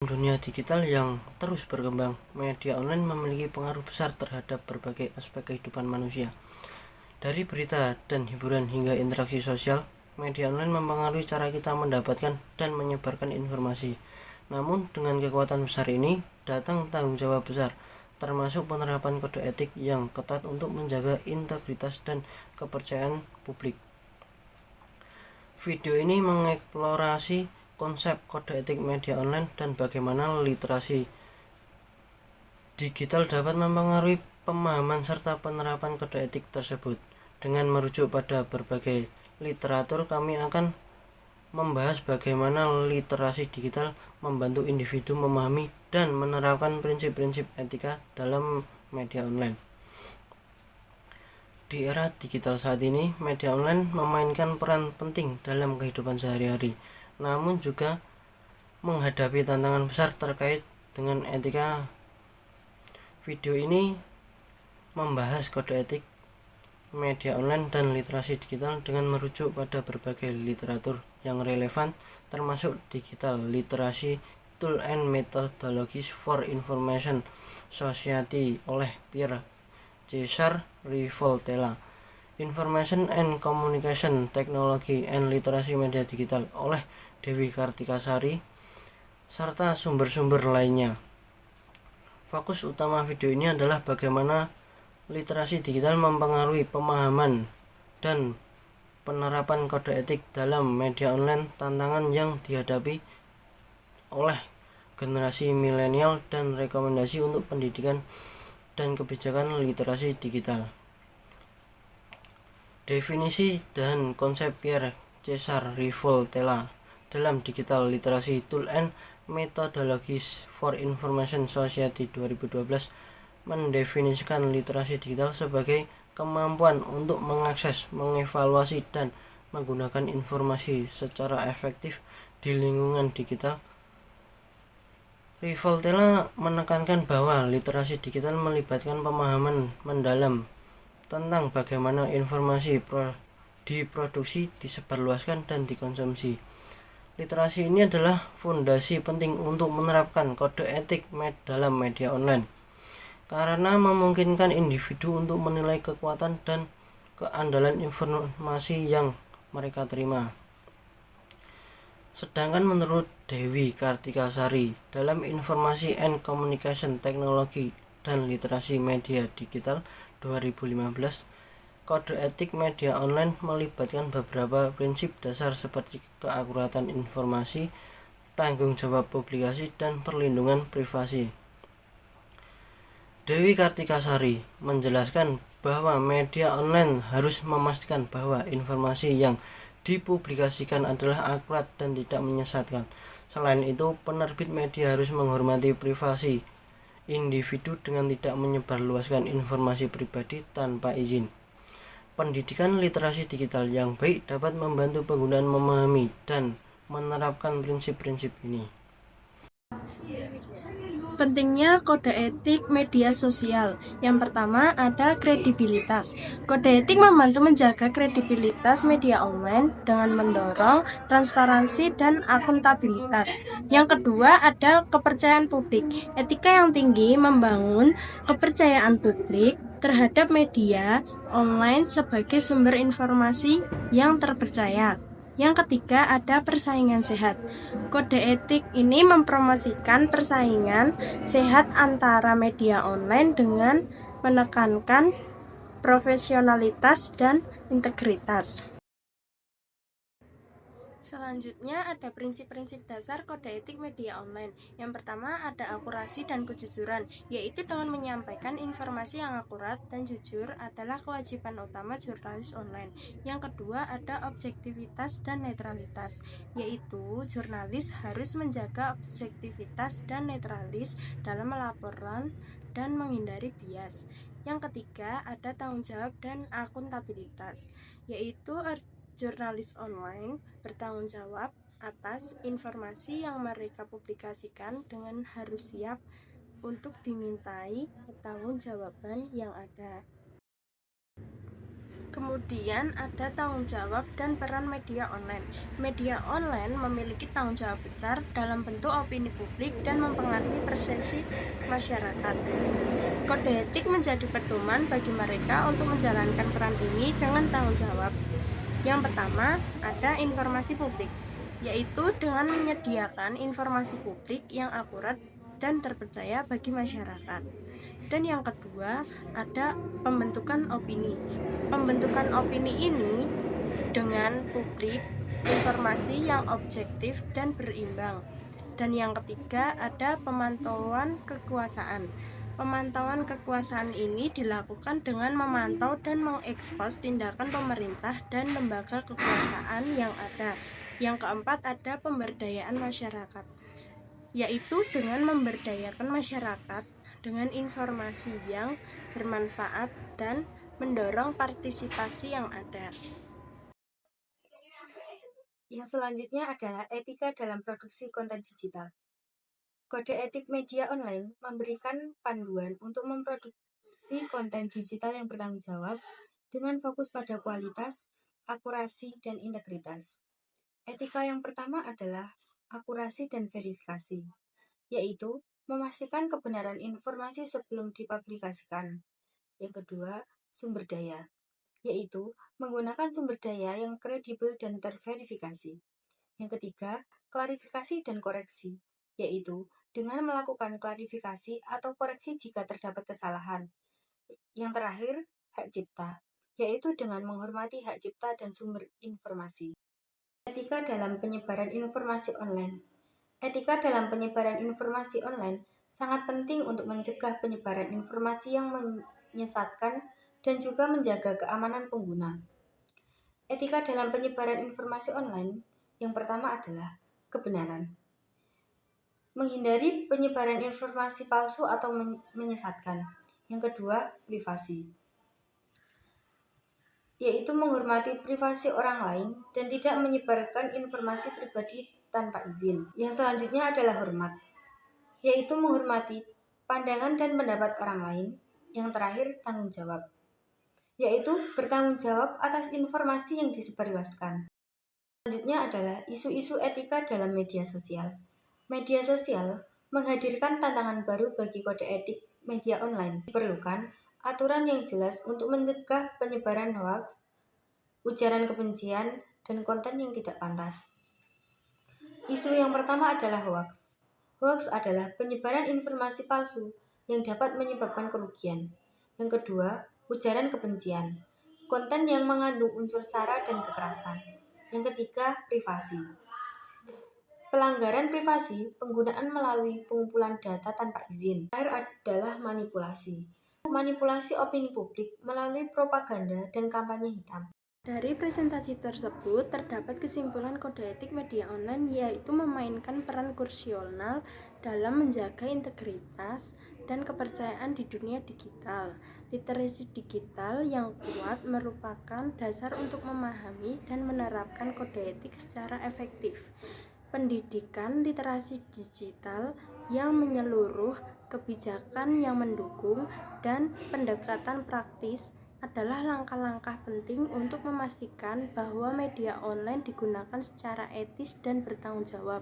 Dunia digital yang terus berkembang, media online memiliki pengaruh besar terhadap berbagai aspek kehidupan manusia. Dari berita dan hiburan hingga interaksi sosial, media online mempengaruhi cara kita mendapatkan dan menyebarkan informasi. Namun, dengan kekuatan besar ini, datang tanggung jawab besar, termasuk penerapan kode etik yang ketat untuk menjaga integritas dan kepercayaan publik. Video ini mengeksplorasi konsep kode etik media online dan bagaimana literasi digital dapat mempengaruhi pemahaman serta penerapan kode etik tersebut. Dengan merujuk pada berbagai literatur, kami akan membahas bagaimana literasi digital membantu individu memahami dan menerapkan prinsip-prinsip etika dalam media online. Di era digital saat ini, media online memainkan peran penting dalam kehidupan sehari-hari, namun juga menghadapi tantangan besar terkait dengan etika. Video ini membahas kode etik media online dan literasi digital dengan merujuk pada berbagai literatur yang relevan, termasuk Digital Literacy Tool and Methodologies for Information Society oleh Pierre Cesar Rivoltella, Information and Communication Technology and Literacy Media Digital oleh Dewi Kartikasari, serta sumber-sumber lainnya. Fokus utama video ini adalah bagaimana literasi digital mempengaruhi pemahaman dan penerapan kode etik dalam media online, tantangan yang dihadapi oleh generasi milenial, dan rekomendasi untuk pendidikan dan kebijakan literasi digital. Definisi dan konsep Pierre Cesar Rivoltella dalam Digital Literacy Tool and Methodologies for Information Society 2012 mendefinisikan literasi digital sebagai kemampuan untuk mengakses, mengevaluasi, dan menggunakan informasi secara efektif di lingkungan digital. Rivoltella menekankan bahwa literasi digital melibatkan pemahaman mendalam tentang bagaimana informasi diproduksi, disebarluaskan, dan dikonsumsi. Literasi ini adalah fondasi penting untuk menerapkan kode etik dalam media online, karena memungkinkan individu untuk menilai kekuatan dan keandalan informasi yang mereka terima. Sedangkan menurut Dewi Kartikasari dalam Informasi and Communication Technology dan Literasi Media Digital 2015, kode etik media online melibatkan beberapa prinsip dasar seperti keakuratan informasi, tanggung jawab publikasi, dan perlindungan privasi. Dewi Kartikasari menjelaskan bahwa media online harus memastikan bahwa informasi yang dipublikasikan adalah akurat dan tidak menyesatkan. Selain itu, penerbit media harus menghormati privasi individu dengan tidak menyebarluaskan informasi pribadi tanpa izin. Pendidikan literasi digital yang baik dapat membantu penggunaan memahami dan menerapkan prinsip-prinsip ini. Pentingnya kode etik media sosial. Yang pertama ada kredibilitas. Kode etik membantu menjaga kredibilitas media online dengan mendorong transparansi dan akuntabilitas. Yang kedua ada kepercayaan publik. Etika yang tinggi membangun kepercayaan publik terhadap media online sebagai sumber informasi yang terpercaya. Yang ketiga ada persaingan sehat. Kode etik ini mempromosikan persaingan sehat antara media online dengan menekankan profesionalitas dan integritas. Selanjutnya ada prinsip-prinsip dasar kode etik media online. Yang pertama ada akurasi dan kejujuran, yaitu dengan menyampaikan informasi yang akurat dan jujur adalah kewajiban utama jurnalis online. Yang kedua ada objektivitas dan netralitas, yaitu jurnalis harus menjaga objektivitas dan netralis dalam melaporkan dan menghindari bias. Yang ketiga ada tanggung jawab dan akuntabilitas, yaitu jurnalis online bertanggung jawab atas informasi yang mereka publikasikan dengan harus siap untuk dimintai pertanggungjawaban yang ada. Kemudian ada tanggung jawab dan peran media online. Media online memiliki tanggung jawab besar dalam bentuk opini publik dan mempengaruhi persepsi masyarakat. Kode etik menjadi pedoman bagi mereka untuk menjalankan peran ini dengan tanggung jawab. Yang pertama, ada informasi publik, yaitu dengan menyediakan informasi publik yang akurat dan terpercaya bagi masyarakat. Dan yang kedua, ada pembentukan opini. Pembentukan opini ini dengan publik informasi yang objektif dan berimbang. Dan yang ketiga, ada pemantauan kekuasaan. Pemantauan kekuasaan ini dilakukan dengan memantau dan mengekspos tindakan pemerintah dan lembaga kekuasaan yang ada. Yang keempat, ada pemberdayaan masyarakat, yaitu dengan memberdayakan masyarakat dengan informasi yang bermanfaat dan mendorong partisipasi yang ada. Yang selanjutnya adalah etika dalam produksi konten digital. Kode etik media online memberikan panduan untuk memproduksi konten digital yang bertanggung jawab dengan fokus pada kualitas, akurasi, dan integritas. Etika yang pertama adalah akurasi dan verifikasi, yaitu memastikan kebenaran informasi sebelum dipublikasikan. Yang kedua, sumber daya, yaitu menggunakan sumber daya yang kredibel dan terverifikasi. Yang ketiga, klarifikasi dan koreksi, yaitu dengan melakukan klarifikasi atau koreksi jika terdapat kesalahan. Yang terakhir, hak cipta, yaitu dengan menghormati hak cipta dan sumber informasi. Etika dalam penyebaran informasi online. Etika dalam penyebaran informasi online sangat penting untuk mencegah penyebaran informasi yang menyesatkan dan juga menjaga keamanan pengguna. Etika dalam penyebaran informasi online yang pertama adalah kebenaran. Menghindari penyebaran informasi palsu atau menyesatkan. Yang kedua, privasi, yaitu menghormati privasi orang lain dan tidak menyebarkan informasi pribadi tanpa izin. Yang selanjutnya adalah hormat, yaitu menghormati pandangan dan pendapat orang lain. Yang terakhir, tanggung jawab, yaitu bertanggung jawab atas informasi yang disebarluaskan. Selanjutnya adalah isu-isu etika dalam media sosial. Media sosial menghadirkan tantangan baru bagi kode etik media online. Diperlukan aturan yang jelas untuk mencegah penyebaran hoaks, ujaran kebencian, dan konten yang tidak pantas. Isu yang pertama adalah hoaks. Hoaks adalah penyebaran informasi palsu yang dapat menyebabkan kerugian. Yang kedua, ujaran kebencian, konten yang mengandung unsur sara dan kekerasan. Yang ketiga, privasi. Pelanggaran privasi, penggunaan melalui pengumpulan data tanpa izin. Terakhir adalah manipulasi. Manipulasi opini publik melalui propaganda dan kampanye hitam. Dari presentasi tersebut terdapat kesimpulan kode etik media online, yaitu memainkan peran krusial dalam menjaga integritas dan kepercayaan di dunia digital. Literasi digital yang kuat merupakan dasar untuk memahami dan menerapkan kode etik secara efektif. Pendidikan literasi digital yang menyeluruh, kebijakan yang mendukung, dan pendekatan praktis adalah langkah-langkah penting untuk memastikan bahwa media online digunakan secara etis dan bertanggung jawab.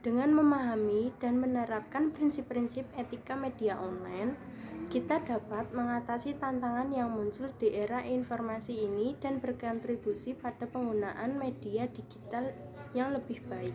Dengan memahami dan menerapkan prinsip-prinsip etika media online, kita dapat mengatasi tantangan yang muncul di era informasi ini dan berkontribusi pada penggunaan media digital yang lebih baik.